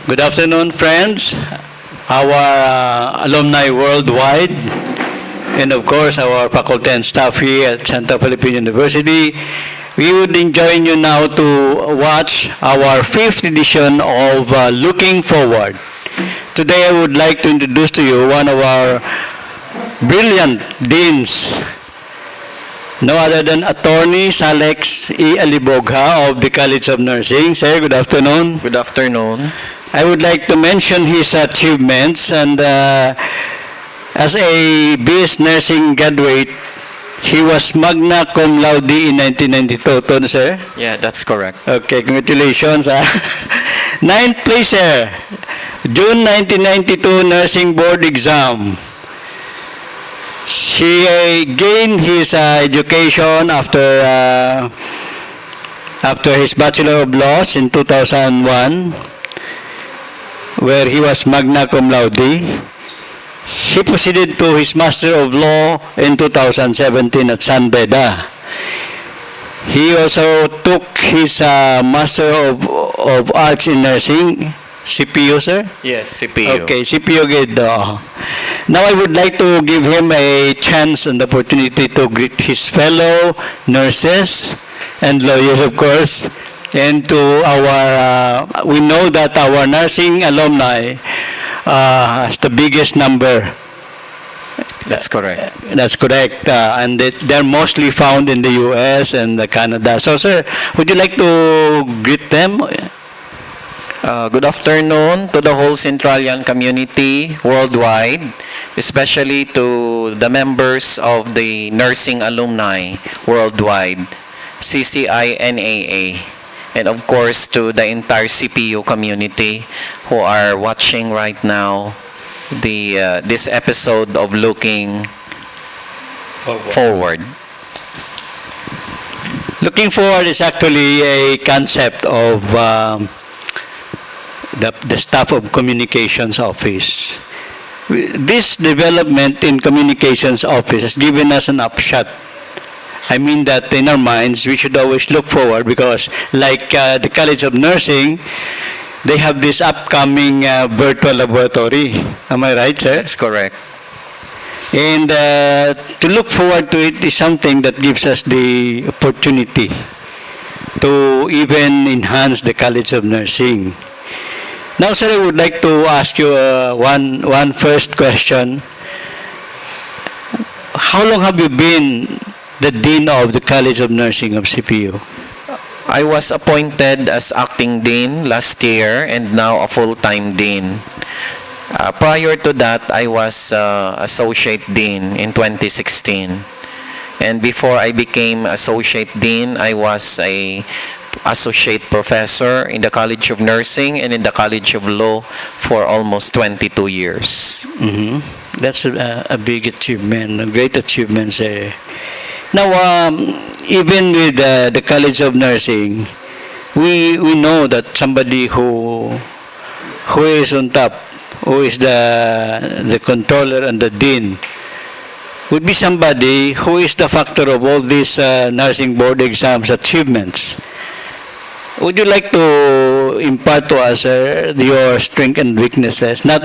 Good afternoon, friends, our alumni worldwide, and of course, our faculty and staff here at Santa Philippine University. We would enjoin you now to watch our fifth edition of Looking Forward. Today, I would like to introduce to you one of our brilliant deans, no other than Attorney Alex E. Alibogha of the College of Nursing. Sir, good afternoon. Good afternoon. I would like to mention his achievements, and as a BS Nursing graduate, he was magna cum laude in 1992. Tono, sir? Yeah, that's correct. Okay, congratulations. Ninth place, sir. June 1992 Nursing Board Exam. He gained his education after his Bachelor of Laws in 2001, where he was magna cum laude. He proceeded to his Master of Law in 2017 at San Beda. He also took his Master of Arts in Nursing, CPU, sir? Yes, CPU. Okay, CPU good. Now I would like to give him a chance and opportunity to greet his fellow nurses and lawyers, of course, and to our, we know that our nursing alumni has the biggest number. That's correct. That's correct. And they're mostly found in the U.S. and Canada. So, sir, would you like to greet them? Good afternoon to the whole Centralian community worldwide, especially to the members of the nursing alumni worldwide, CCI-NAA, and of course to the entire CPU community who are watching right now this episode of Looking Forward. Looking forward is actually a concept of the staff of communications office. This development in communications office has given us an upshot. I mean that in our minds, we should always look forward because like the College of Nursing, they have this upcoming virtual laboratory. Am I right, sir? That's correct. And to look forward to it is something that gives us the opportunity to even enhance the College of Nursing. Now, sir, I would like to ask you one first question. How long have you been the Dean of the College of Nursing of CPU? I was appointed as acting dean last year and now a full-time dean. Prior to that, I was associate dean in 2016. And before I became associate dean, I was a associate professor in the College of Nursing and in the College of Law for almost 22 years. Mm-hmm. That's a big achievement, a great achievement, sir. Now, even with the College of Nursing, we know that somebody who is on top, who is the controller and the dean, would be somebody who is the factor of all these nursing board exams achievements. Would you like to impart to us your strengths and weaknesses, not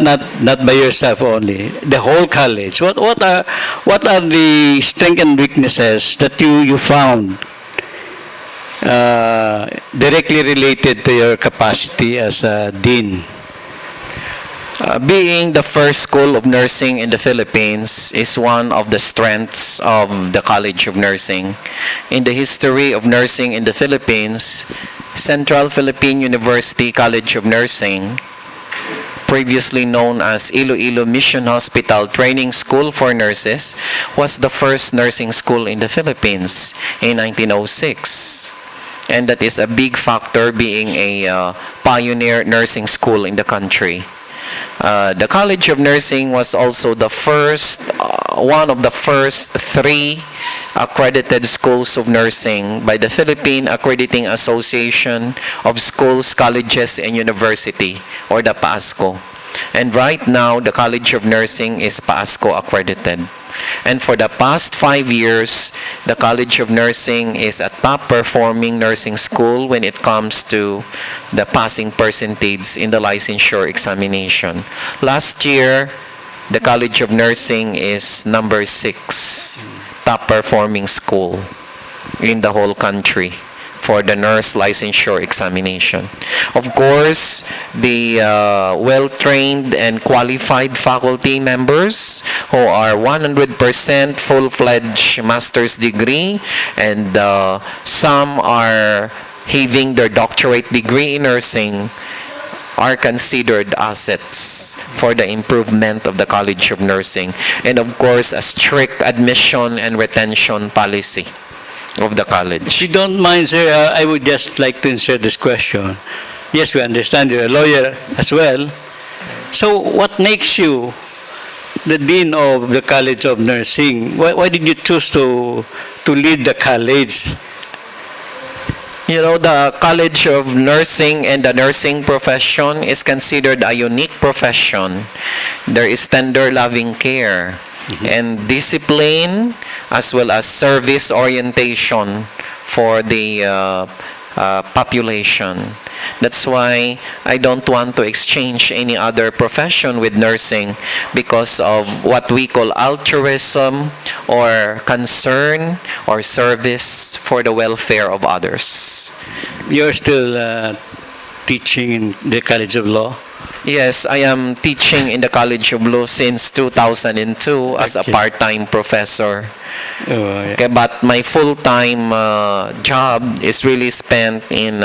by yourself only, the whole college? What are the strengths and weaknesses that you found directly related to your capacity as a dean? Being the first school of nursing in the Philippines is one of the strengths of the College of Nursing. In the history of nursing in the Philippines, Central Philippine University College of Nursing, previously known as Iloilo Mission Hospital Training School for Nurses, was the first nursing school in the Philippines in 1906. And that is a big factor being a pioneer nursing school in the country. The College of Nursing was also the first, one of the first three accredited schools of nursing by the Philippine Accrediting Association of Schools, Colleges, and University, or the PASCO. And right now, the College of Nursing is PASCO accredited And for the past 5 years, the College of Nursing is a top-performing nursing school when it comes to the passing percentage in the licensure examination. Last year, the College of Nursing is number 6 top-performing school in the whole country for the nurse licensure examination. Of course, the well-trained and qualified faculty members who are 100% full-fledged master's degree, and some are having their doctorate degree in nursing, are considered assets for the improvement of the College of Nursing. And of course, a strict admission and retention policy of the If college. you don't mind, sir, I would just like to insert this question. Yes, we understand you're a lawyer as well. So what makes you the dean of the College of Nursing? Why did you choose to lead the college? You know, the College of Nursing and the nursing profession is considered a unique profession. There is tender loving care and discipline, as well as service orientation for the population. That's why I don't want to exchange any other profession with nursing, because of what we call altruism or concern or service for the welfare of others. You're still teaching in the College of Law? Yes, I am teaching in the College of Law since 2002 as a Okay. part-time professor. Oh, yeah. Okay, but my full-time job is really spent in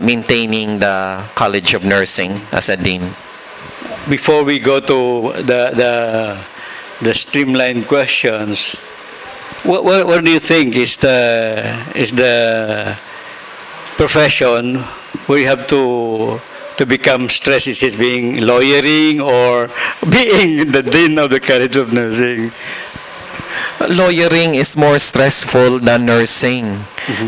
maintaining the College of Nursing as a dean. Before we go to the streamlined questions, what do you think is the profession where you have to become stressed? Is it being lawyering or being the dean of the College of Nursing? Lawyering is more stressful than nursing,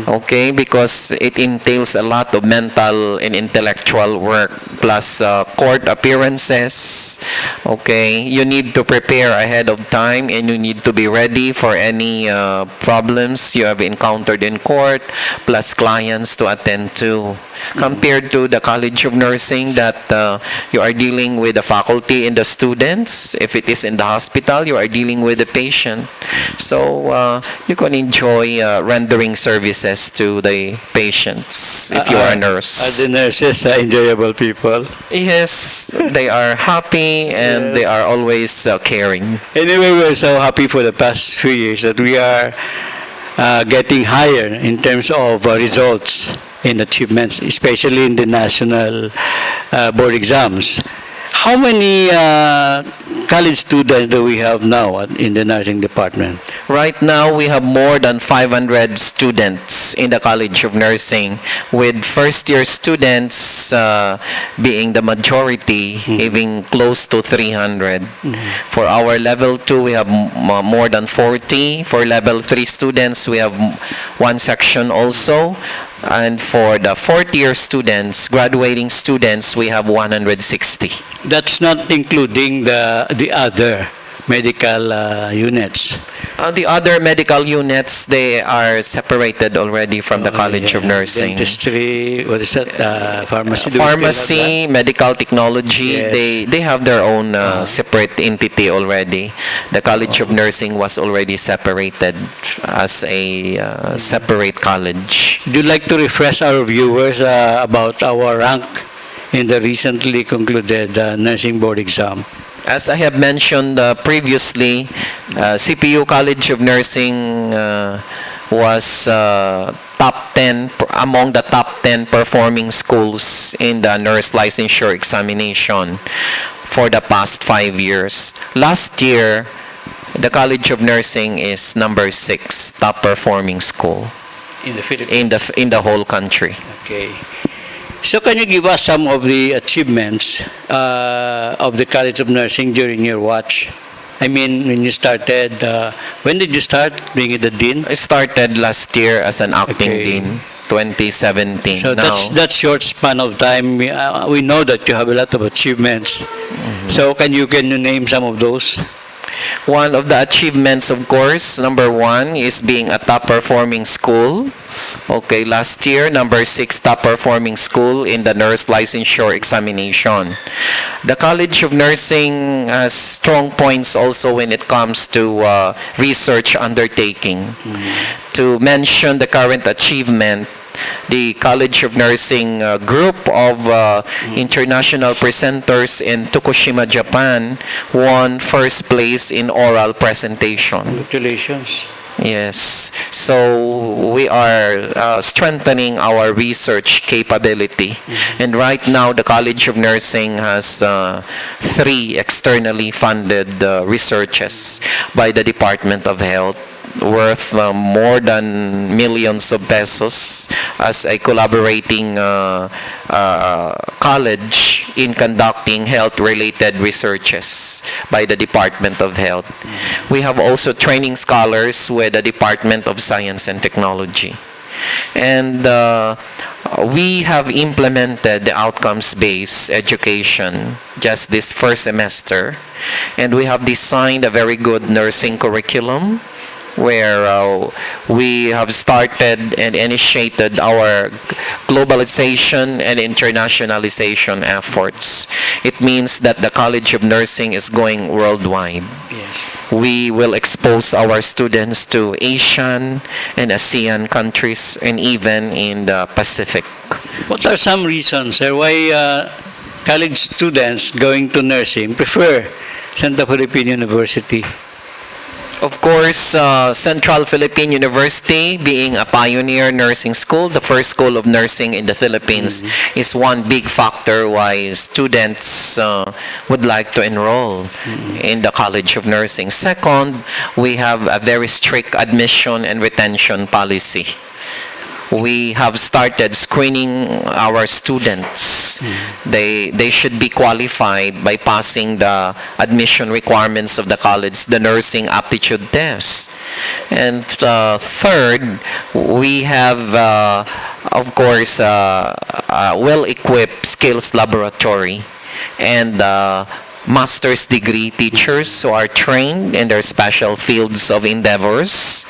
okay, because it entails a lot of mental and intellectual work, plus court appearances, okay. You need to prepare ahead of time, and you need to be ready for any problems you have encountered in court, plus clients to attend to. Compared to the College of Nursing, that you are dealing with the faculty and the students. If it is in the hospital, you are dealing with the patient. So you can enjoy rendering services to the patients if you are a Are nurse. the nurses enjoyable people? Yes, they are happy and they are always caring. Anyway, we're so happy for the past few years that we are getting higher in terms of results in achievements, especially in the national board exams. How many college students do we have now in the nursing department? Right now, we have more than 500 students in the College of Nursing, with first-year students being the majority, having close to 300. For our Level 2, we have more than 40. For Level 3 students, we have one section also. And for the fourth-year students, graduating students, we have 160. That's not including the other medical units. The other medical units, they are separated already from the College of Nursing. Dentistry, what is that? Pharmacy. Do we still have Pharmacy, medical technology, Yes. they have their own separate entity already. The College of Nursing was already separated as a separate college. that? Would you like to refresh our viewers about our rank in the recently concluded nursing board exam? As I have mentioned previously, CPU College of Nursing was top 10 among the top 10 performing schools in the nurse licensure examination for the past 5 years. Last year, the College of Nursing is number 6 top performing school In the Philippines. in the whole country. Okay. So can you give us some of the achievements of the College of Nursing during your watch? I mean, when you started, when did you start being the dean? I started last year as an acting Okay. dean, 2017. So Now, that short span of time, we know that you have a lot of achievements. So can you name some of those? One of the achievements, of course, number one is being a top performing school. Okay, last year, number 6 top performing school in the nurse licensure examination. The College of Nursing has strong points also when it comes to research undertaking. To mention the current achievement, the College of Nursing group of international presenters in Tokushima, Japan, won first place in oral presentation. Congratulations. Yes. So we are strengthening our research capability. And right now, the College of Nursing has 3 externally funded researches by the Department of Health, worth more than millions of pesos, as a collaborating college in conducting health-related researches by the Department of Health. We have also training scholars with the Department of Science and Technology. And we have implemented the outcomes-based education just this first semester. And we have designed a very good nursing curriculum where we have started and initiated our globalization and internationalization efforts. It means that the College of Nursing is going worldwide. Yes. We will expose our students to Asian and ASEAN countries and even in the Pacific. What are some reasons why college students going to nursing prefer Santa Philippine University? Of course, Central Philippine University, being a pioneer nursing school, the first school of nursing in the Philippines, is one big factor why students would like to enroll in the College of Nursing. Second, we have a very strict admission and retention policy. We have started screening our students. They should be qualified by passing the admission requirements of the college, the nursing aptitude test. And third, we have, of course, a well-equipped skills laboratory and master's degree teachers who are trained in their special fields of endeavors.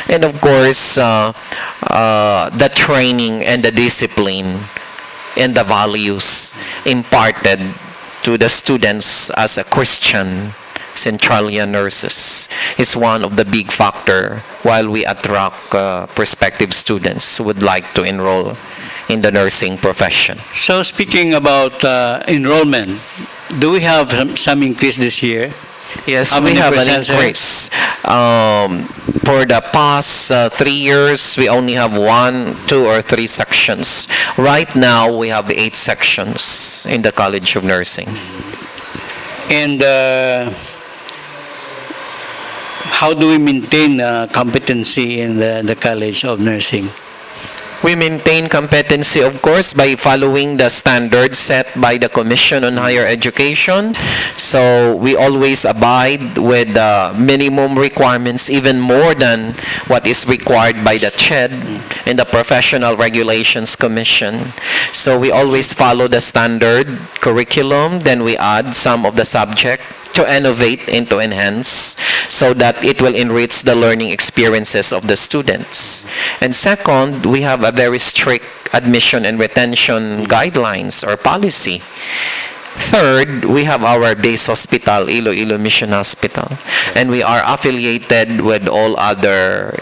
And of course, the training and the discipline and the values imparted to the students as a Christian Centralia nurses is one of the big factor while we attract prospective students who would like to enroll in the nursing profession. So speaking about enrollment, do we have some increase this year? Yes, How we many have an percent, sir? increase. For the past 3 years, we only have 1, 2, or 3 sections. Right now, we have 8 sections in the College of Nursing. And how do we maintain competency in the College of Nursing? We maintain competency, of course, by following the standards set by the Commission on Higher Education. So we always abide with the minimum requirements, even more than what is required by the CHED and the Professional Regulations Commission. So we always follow the standard curriculum, then we add some of the subject to innovate and to enhance so that it will enrich the learning experiences of the students. And second, we have a very strict admission and retention guidelines or policy. Third, we have our base hospital, Iloilo Mission Hospital, and we are affiliated with all other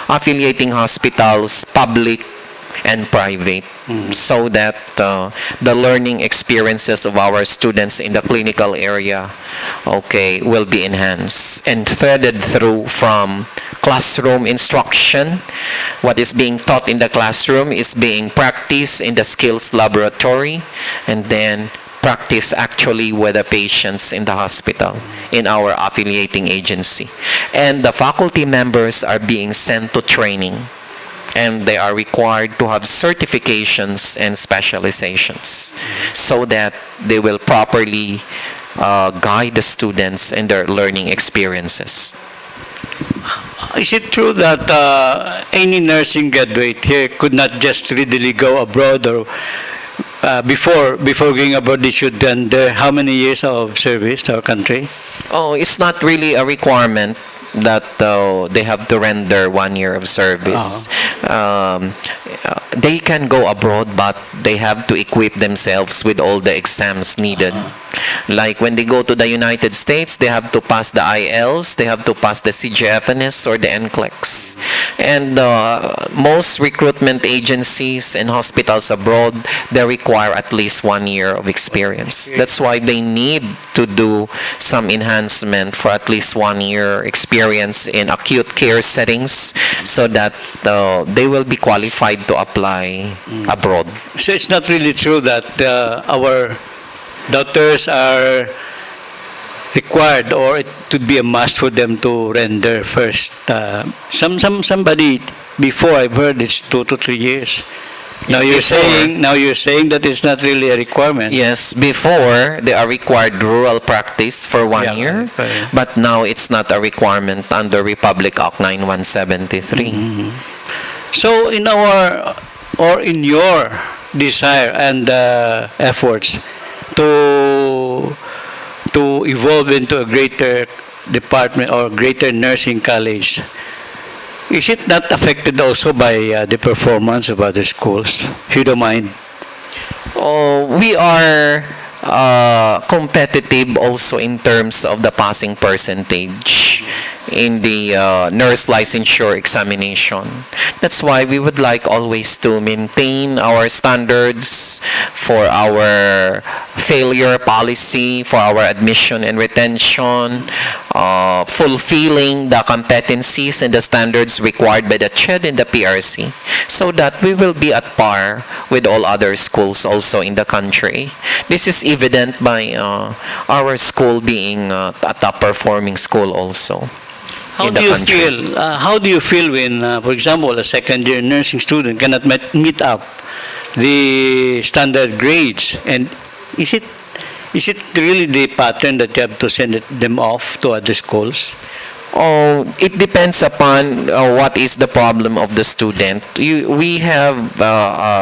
affiliating hospitals, public and private, so that the learning experiences of our students in the clinical area, will be enhanced and threaded through from classroom instruction. What is being taught in the classroom is being practiced in the skills laboratory, and then practice actually with the patients in the hospital in our affiliating agency. And the faculty members are being sent to training, and they are required to have certifications and specializations so that they will properly guide the students in their learning experiences. Is it true that any nursing graduate here could not just readily go abroad, or before going abroad they should done how many years of service to our country? Oh, it's not really a requirement that they have to render 1 year of service. They can go abroad, but they have to equip themselves with all the exams needed. Like when they go to the United States, they have to pass the IELTS, they have to pass the CGFNS or the NCLEX. And most recruitment agencies and hospitals abroad, they require at least 1 year of experience. That's why they need to do some enhancement for at least 1 year experience in acute care settings so that they will be qualified to apply abroad. So it's not really true that our doctors are required, or it would be a must for them to render first. Somebody before, I've heard it's 2 to 3 years. Now Yeah, you're saying that it's not really a requirement. Yes, before they are required rural practice for 1 Yeah, year, right. but now it's not a requirement under Republic Act 9173. So in your desire and efforts to evolve into a greater department or greater nursing college, is it not affected also by the performance of other schools? If you don't mind. Oh, we are competitive also in terms of the passing percentage in the nurse licensure examination. That's why we would like always to maintain our standards for our failure policy, for our admission and retention, fulfilling the competencies and the standards required by the CHED and the PRC, so that we will be at par with all other schools also in the country. This is evident by our school being a top performing school also. How in do the you country. feel? How do you feel when, for example, a second-year nursing student cannot meet up the standard grades? And is it really the pattern that you have to send them off to other schools? Oh, it depends upon what is the problem of the student. We have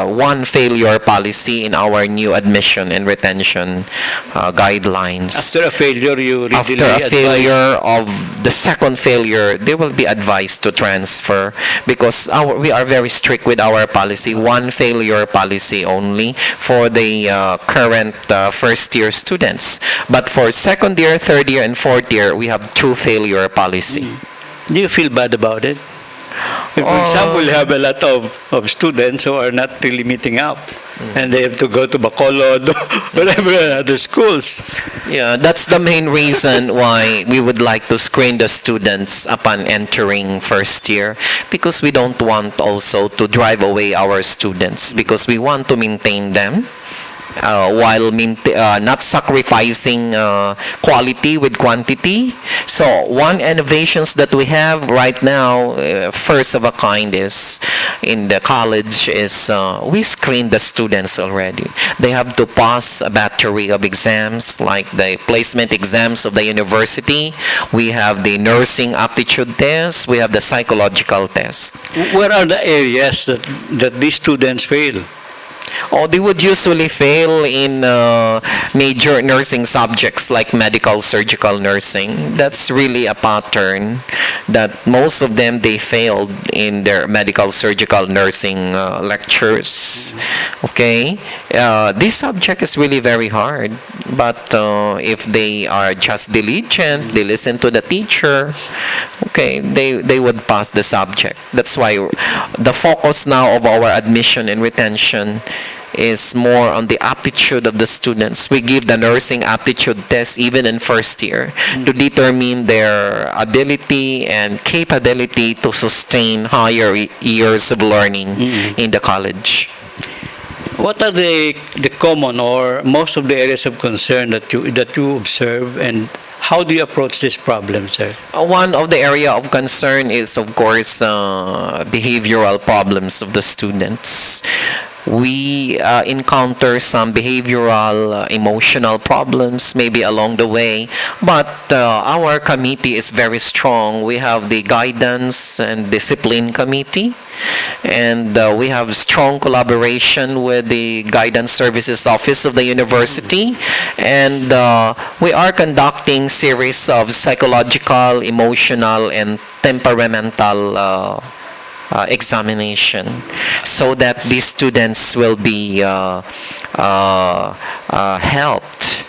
one failure policy in our new admission and retention guidelines. After a failure, you readily After a advise. failure of the second failure, they will be advised to transfer because we are very strict with our policy. One failure policy only for the current first year students. But for second year, third year, and fourth year, we have two failure policy. Do you feel bad about it? If, for example, you have a lot of students who are not really meeting up and they have to go to Bacolod or whatever other schools. Yeah, that's the main reason why we would like to screen the students upon entering first year, because we don't want also to drive away our students, because we want to maintain them while not sacrificing quality with quantity. So one innovations that we have right now, first of a kind, is in the college is we screen the students already. They have to pass a battery of exams like the placement exams of the university. We have the nursing aptitude test. We have the psychological test. Where are the areas that these students fail? Oh, they would usually fail in major nursing subjects like medical surgical nursing. That's really a pattern that most of them, they failed in their medical surgical nursing lectures. Okay? This subject is really very hard. But if they are just diligent, they listen to the teacher, okay, they would pass the subject. That's why the focus now of our admission and retention is more on the aptitude of the students. We give the nursing aptitude test even in first year to determine their ability and capability to sustain higher years of learning in the college. What are the common or most of the areas of concern that you observe, and how do you approach this problem, sir? One of the area of concern is, of course, behavioral problems of the students. we encounter some behavioral, emotional problems maybe along the way, but our committee is very strong. We have the guidance and discipline committee, and we have strong collaboration with the guidance services office of the university, and we are conducting series of psychological, emotional, and temperamental examination, so that these students will be helped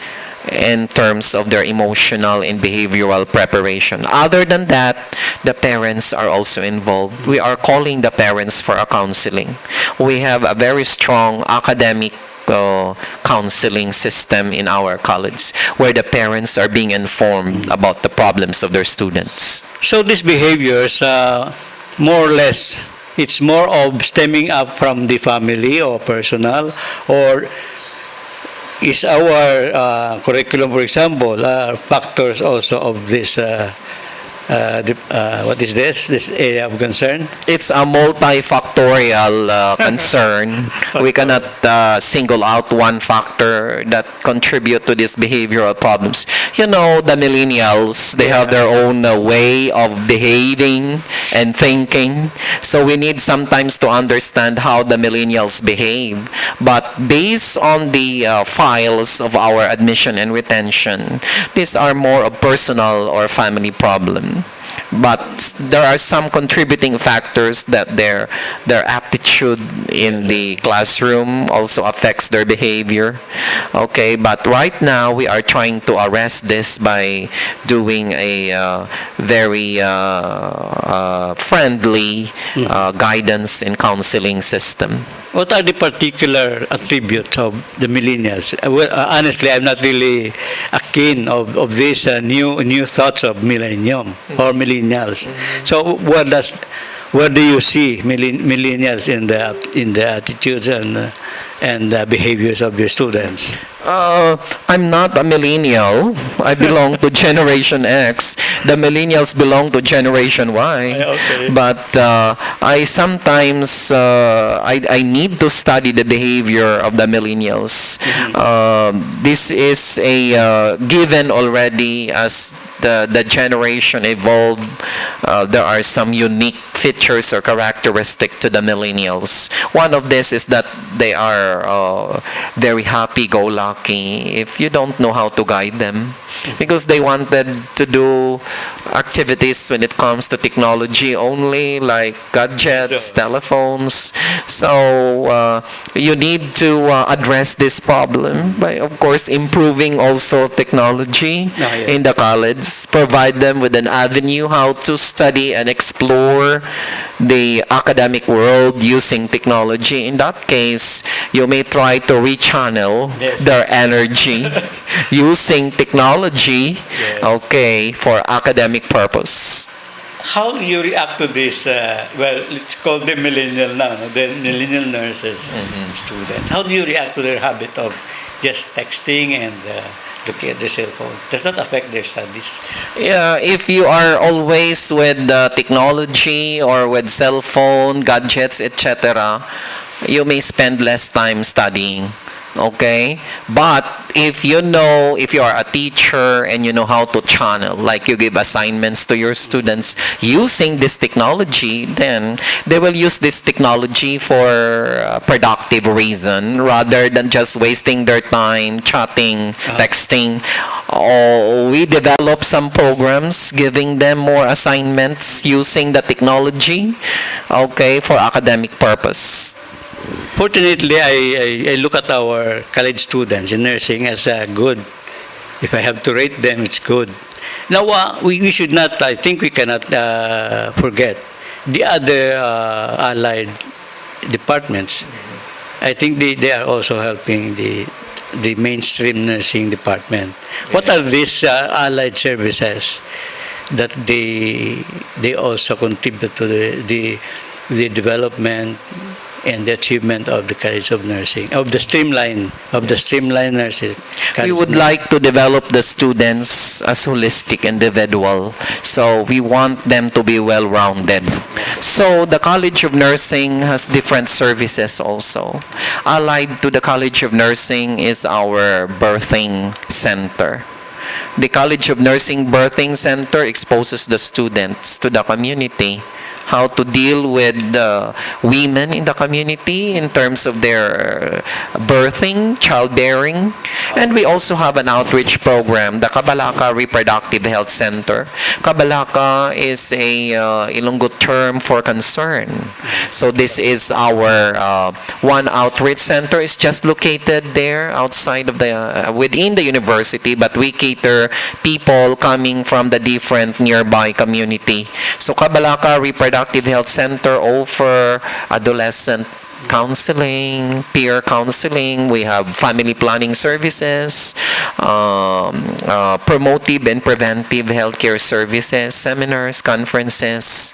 in terms of their emotional and behavioral preparation. Other than that, the parents are also involved. We are calling the parents for a counseling. We have a very strong academic counseling system in our college, where the parents are being informed about the problems of their students. So these behaviors, more or less, it's more of stemming up from the family or personal, or is our curriculum, for example, factors also of this, what is this area of concern? It's a multifactorial concern. We cannot single out one factor that contribute to these behavioral problems. You know, the millennials, they have their own way of behaving and thinking. So we need sometimes to understand how the millennials behave. But based on the files of our admission and retention, these are more of personal or family problem. But there are some contributing factors that their aptitude in the classroom also affects their behavior. Okay, but right now we are trying to arrest this by doing a very friendly guidance and counseling system. What are the particular attributes of the millennials? Well, honestly, I'm not really a keen of these new thoughts of millennium or millennials. So where do you see millennials in the attitudes and behaviors of your students? I'm not a millennial. I belong to Generation X. The millennials belong to Generation Y. Okay. But I sometimes I need to study the behavior of the millennials. This is a given already as the generation evolved. There are some unique features or characteristics to the millennials. One of this is that they are very happy-go-lucky if you don't know how to guide them, because they wanted to do activities when it comes to technology only, like gadgets, telephones. So you need to address this problem by, of course, improving also technology in the college, provide them with an avenue how to study and explore the academic world using technology. In that case, you may try to rechannel their energy using technology, okay, for academic purpose. How do you react to this? Well, let's call them millennial now, the millennial nurses students. How do you react to their habit of just texting and looking at their cell phone? Does that affect their studies? Yeah, if you are always with technology or with cell phone, gadgets, etc., you may spend less time studying. Okay, but if you are a teacher and you know how to channel, like you give assignments to your students using this technology, then they will use this technology for a productive reason rather than just wasting their time chatting, texting. We develop some programs giving them more assignments using the technology, okay, for academic purpose. Fortunately, I look at our college students in nursing as good. If I have to rate them, it's good. Now, we should not, I think we cannot forget the other allied departments. I think they are also helping the mainstream nursing department. What are these allied services that they also contribute to the development and the achievement of the College of Nursing, of the streamline nursing. We would like to develop the students as holistic individual. So we want them to be well-rounded. So the College of Nursing has different services also. Allied to the College of Nursing is our birthing center. The College of Nursing Birthing Center exposes the students to the community, how to deal with women in the community in terms of their birthing, childbearing. And we also have an outreach program, the Cabalaka Reproductive Health Center. Cabalaka is a Ilonggo term for concern. So this is our one outreach center. It's just located there outside of the, within the university, but we cater people coming from the different nearby community. So Cabalaka Reproductive Health Center offer adolescent counseling, peer counseling. We have family planning services, promotive and preventive healthcare services, seminars, conferences,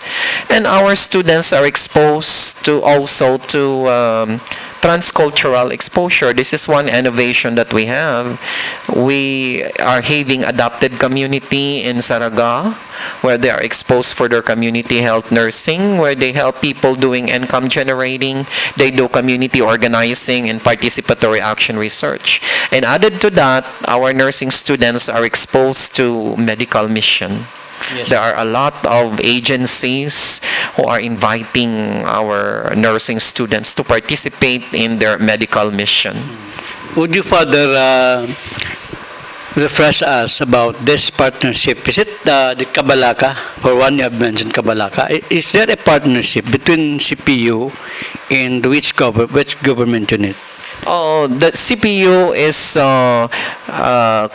and our students are exposed to also to transcultural exposure. This is one innovation that we have. We are having adopted community in Saraga, where they are exposed for their community health nursing, where they help people doing income generating. They do community organizing and participatory action research. And added to that, our nursing students are exposed to medical mission. Yes. There are a lot of agencies who are inviting our nursing students to participate in their medical mission. Would you further refresh us about this partnership? Is it the Cabalaka? For one, you have mentioned Cabalaka. Is there a partnership between CPU and which government unit? Oh, the CPU is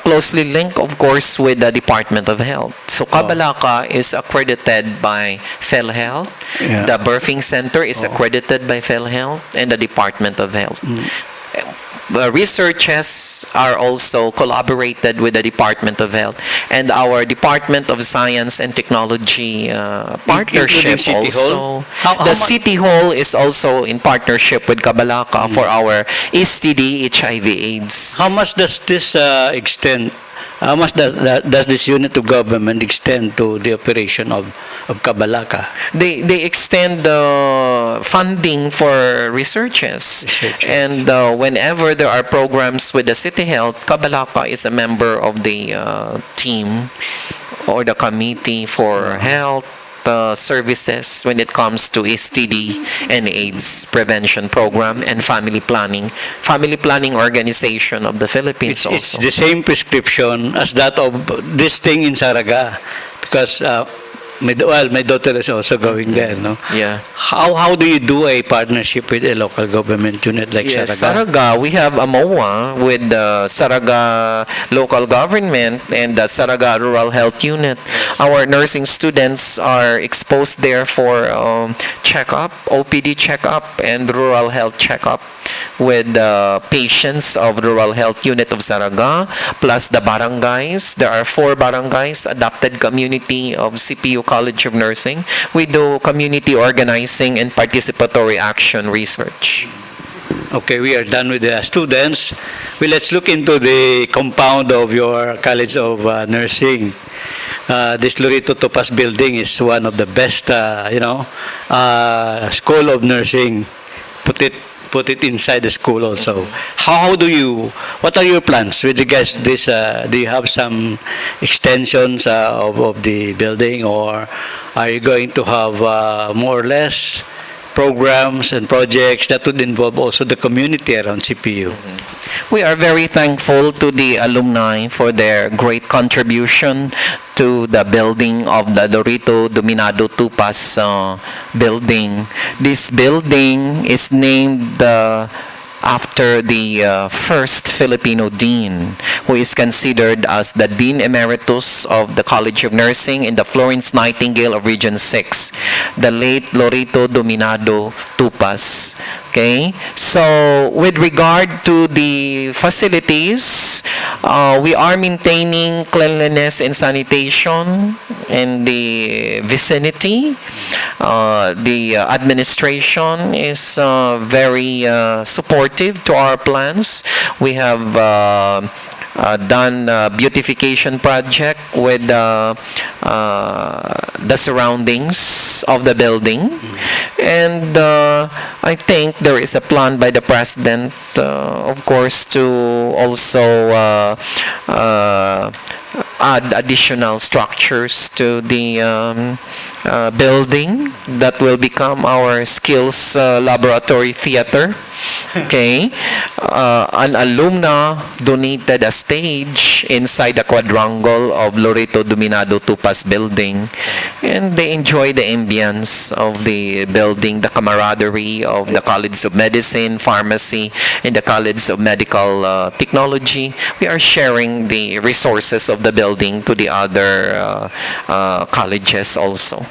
closely linked, of course, with the Department of Health. So Cabalaka is accredited by PhilHealth. Yeah. The birthing center is accredited by PhilHealth and the Department of Health. Researchers are also collaborated with the Department of Health and our Department of Science and Technology partnership City Hall? also. How The much- City Hall is also in partnership with Cabalaka for our STD HIV/AIDS. How much does this extend? How much does this unit of government extend to the operation of Cabalaka? They extend the funding for researchers. And whenever there are programs with the City Health, Cabalaka is a member of the team or the committee for health services when it comes to STD and AIDS prevention program and family planning organization of the Philippines It's also. the same prescription as that of this thing in Saraga, because my daughter is also going there. No. Yeah. How do you do a partnership with a local government unit like Yes, Saraga? Saraga, we have a MOA with the Saraga local government and the Saraga Rural Health Unit. Our nursing students are exposed there for checkup, OPD checkup, and rural health checkup with patients of Rural Health Unit of Saraga, plus the barangays. There are 4 barangays, adopted community of CPU College of Nursing. We do community organizing and participatory action research. Okay, we are done with the students. Well, let's look into the compound of your College of Nursing. This Lorito Topas building is one of the best, school of nursing. Put it inside the school also. What are your plans with regards to this? Do you have some extensions of the building, or are you going to have more or less programs and projects that would involve also the community around CPU? We are very thankful to the alumni for their great contribution to the building of the Lorito Dominado Tupas building. This building is named after the first Filipino dean, who is considered as the Dean Emeritus of the College of Nursing in the Florence Nightingale of Region 6, the late Lorito Dominado Tupas. Okay, so with regard to the facilities, we are maintaining cleanliness and sanitation in the vicinity. The administration is very supportive to our plans. We have done a beautification project with the surroundings of the building, and I think there is a plan by the president, of course, to also add additional structures to the building that will become our skills laboratory theater. Okay, an alumna donated a stage inside the quadrangle of Loreto Dominado Tupas building, and they enjoy the ambience of the building, the camaraderie of the College of Medicine, Pharmacy, and the College of Medical Technology. We are sharing the resources of the building to the other colleges also.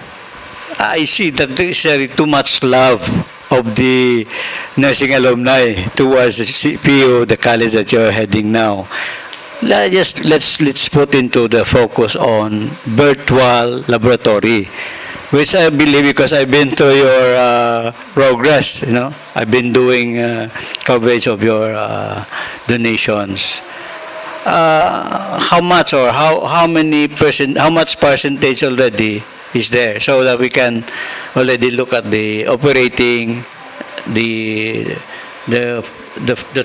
I see that there is too much love of the nursing alumni towards the CPU, the college that you're heading now. Let's put into the focus on virtual laboratory, which I believe, because I've been through your progress. I've been doing coverage of your donations. How much, or how much percentage already is there, so that we can already look at the operating, the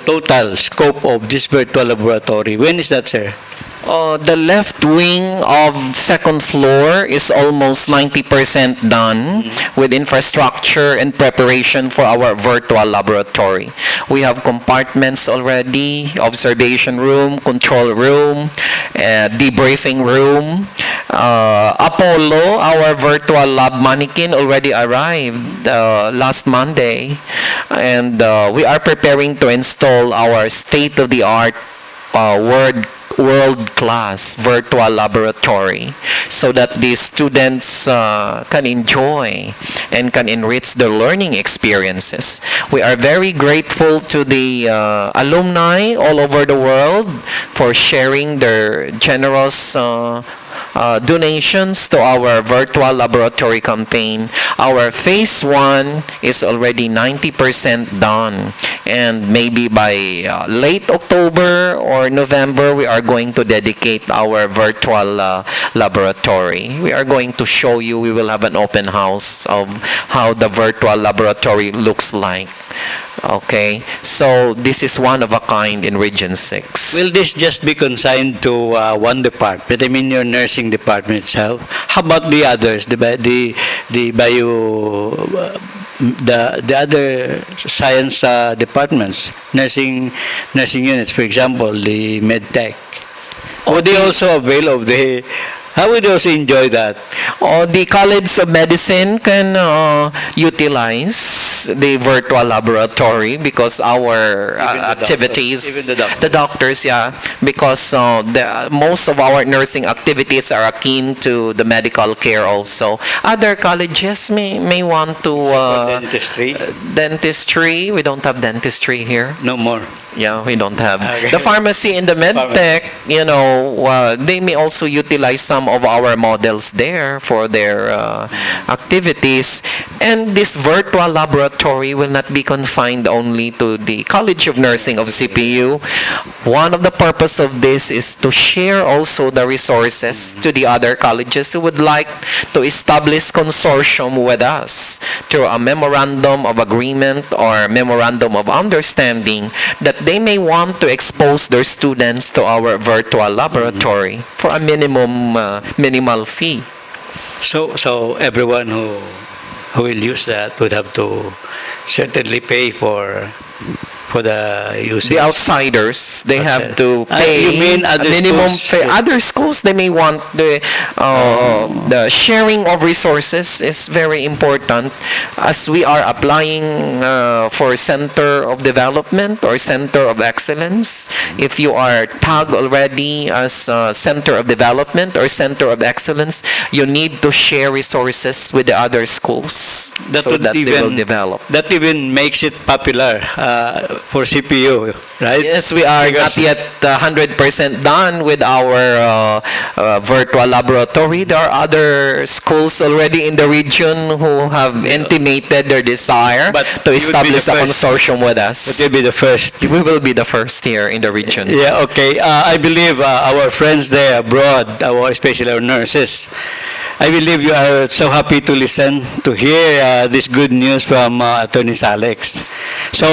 total scope of this virtual laboratory? When is that, sir? The left wing of second floor is almost 90% done with infrastructure and preparation for our virtual laboratory. We have compartments already: observation room, control room, debriefing room. Apollo, our virtual lab mannequin, already arrived last Monday, and we are preparing to install our state-of-the-art world-class virtual laboratory, so that the students can enjoy and can enrich their learning experiences. We are very grateful to the alumni all over the world for sharing their generous donations to our virtual laboratory campaign. Our phase 1 is already 90% done, and maybe by late October or November, we are going to dedicate our virtual laboratory. We are going to show you, we will have an open house of how the virtual laboratory looks like. Okay, so this is one of a kind in Region 6. Will this just be consigned to one department? I mean, your nursing department itself. How about the others? The bio, the other science departments, nursing units, for example, the med tech. Would they also avail of the? How would you also enjoy that? The College of Medicine can utilize the virtual laboratory, because our activities, even the doctors. the doctors, yeah, because most of our nursing activities are akin to the medical care also. Other colleges may want to Dentistry? dentistry. We don't have dentistry here. No more. Yeah, we don't have. Okay. The pharmacy and the medtech, they may also utilize some of our models there for their activities. And this virtual laboratory will not be confined only to the College of Nursing of CPU. One of the purpose of this is to share also the resources to the other colleges who would like to establish consortium with us through a memorandum of agreement or memorandum of understanding, that they may want to expose their students to our virtual laboratory for a minimal fee. So everyone who will use that would have to certainly pay for for the usage. The outsiders, they have to Outside. pay You mean a other minimum schools? fee. Other schools, they may want the sharing of resources is very important as we are applying for Center of Development or Center of Excellence. If you are tagged already as Center of Development or Center of Excellence, you need to share resources with the other schools so would that they will develop. That even makes it popular for CPU, right? Yes, we are Because- not yet 100% done with our virtual laboratory. There are other schools already in the region who have intimated their desire But to you would be the establish a first. consortium with That us. will be the first. We will be the first here in the region. Yeah, okay. I believe our friends there abroad, especially our nurses, I believe you are so happy to listen, to hear this good news from Attorney Salex. So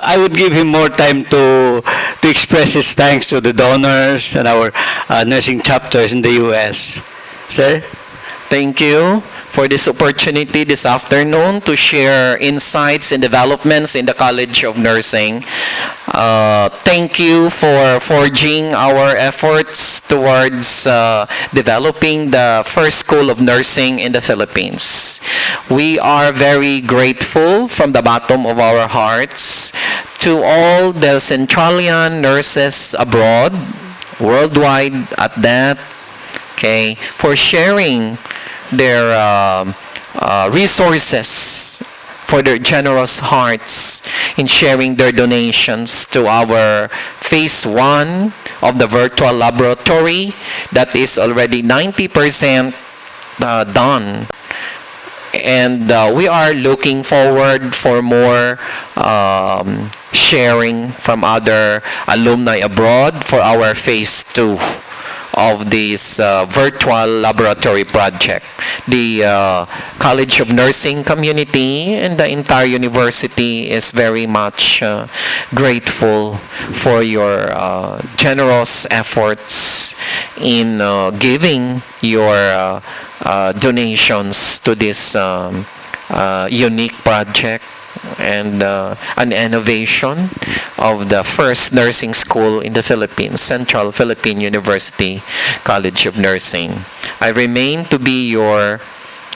I would give him more time to express his thanks to the donors and our nursing chapters in the U.S. Sir? Thank you for this opportunity this afternoon to share insights and developments in the College of Nursing. Thank you for forging our efforts towards developing the first school of nursing in the Philippines. We are very grateful from the bottom of our hearts to all the Centralian nurses abroad, worldwide at that, okay, for sharing their resources, for their generous hearts in sharing their donations to our phase 1 of the virtual laboratory that is already 90% done. And we are looking forward for more sharing from other alumni abroad for our phase 2 of this virtual laboratory project. The College of Nursing community and the entire university is very much grateful for your generous efforts in giving your donations to this unique project and an innovation of the first nursing school in the Philippines, Central Philippine University College of Nursing. I remain to be your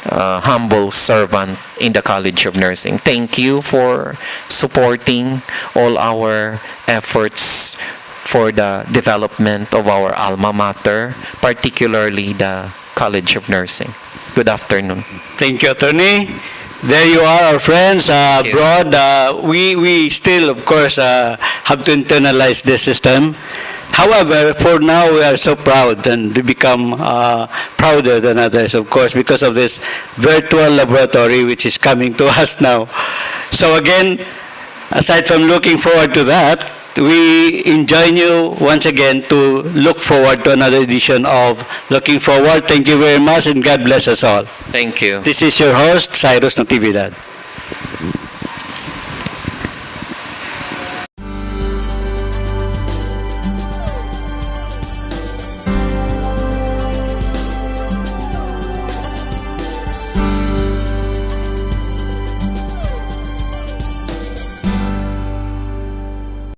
humble servant in the College of Nursing. Thank you for supporting all our efforts for the development of our alma mater, particularly the College of Nursing. Good afternoon. Thank you, Attorney. There you are, our friends you. abroad. We still, of course, have to internalize this system. However, for now, we are so proud and we become prouder than others, of course, because of this virtual laboratory which is coming to us now. So again, aside from looking forward to that, we enjoin you once again to look forward to another edition of Looking Forward. Thank you very much and God bless us all. Thank you. This is your host, Cyrus Natividad.